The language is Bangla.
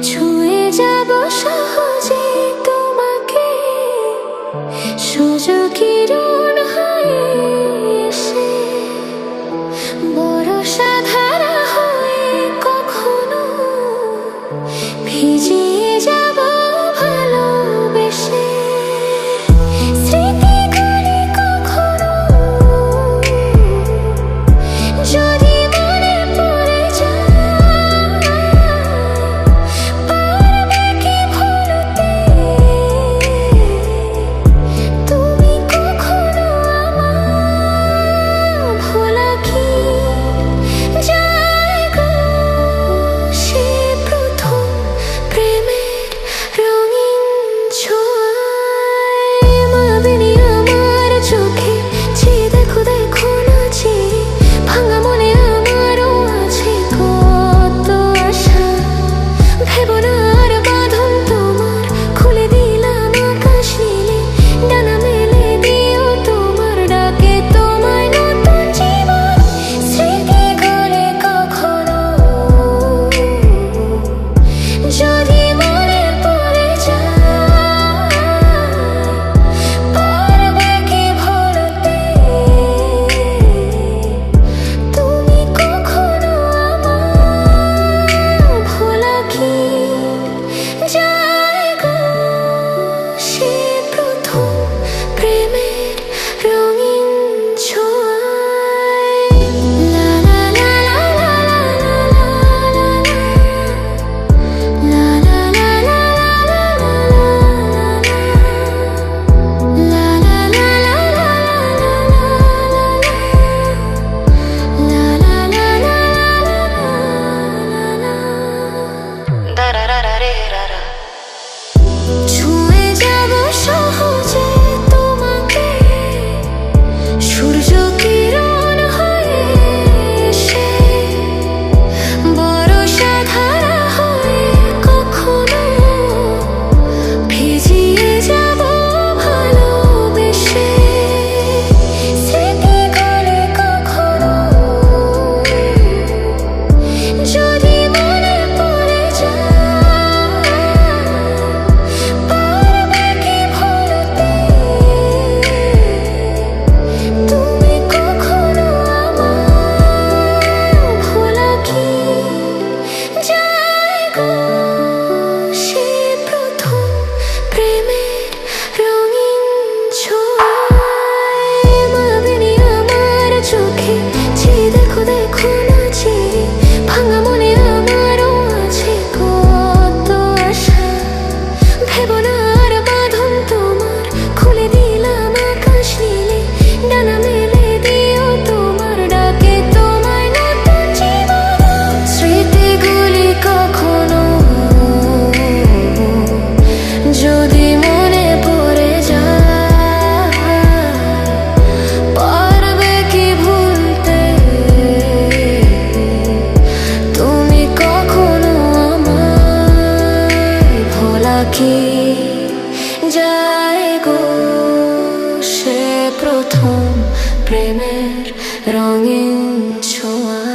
ছুঁয়ে যাব সহজে তোমাকে, সূর্য কিরণ হয়ে এসে বর্ষা ধারা হয়ে কখনো ভিজিয়ে যাব ভালোবেসে। স্মৃতিগুলি কখনো যদি মনে পড়ে যায়, পারবে কি ভুলতে তুমি কখনো আমার? ভোলা কি যায় গো সে প্রথম প্রেমের রঙিন ছোঁয়ায়? মায়াবিনী আমার চোখে চেয়ে দেখো দেখো নাচে, ভাঙা মনে আমারও আছে কত আশা। ভেবো না আর বাঁধন তোমার, খুলে দিলাম আকাশ নীলে, ডানা মেলে দিও তোমার ডাকে তোমায় নতুন জীবন। স্মৃতিগুলি কখনো যদি মনে পড়ে যায়, পারবে কি ভুলতে তুমি কখনো আমার? ভোলা কি যায় গো সে প্রথম প্রেমের রঙিন ছোঁয়ায়? লা লা লা লা লা লা লা লা লা লা ছুঁয়ে যাব সহজে তোমাকে, সূর্য কিরণ হয়ে এসে বর্ষা ধারা হয়ে কখনো ভিজিয়ে যাব ভালোবেসে। স্মৃতিগুলি কখনো যদি মনে পড়ে যায়, পারবে কি ভুলতে তুমি কখনো আমার? ভোলা কি যায় গো সে প্রথম প্রেমের রঙিন ছোঁয়ায়? মায়াবিনী আমার চোখে চেয়ে দেখো দেখো নাচে, ভাঙা মনে আমারও আছে কত আশা। ভেবো না আর বাঁধন তোমার, খুলে দিলাম আকাশ নীলে, ডানা মেলে দিও তোমার ডাকে তোমায় নতুন জীবন। স্মৃতিগুলি কখনো যদি মনে পড়ে যায়, পারবে কি ভুলতে তুমি কখনো আমায়? ভোলা কি যায় গো সে প্রথম প্রেমের রঙিন ছোঁয়া?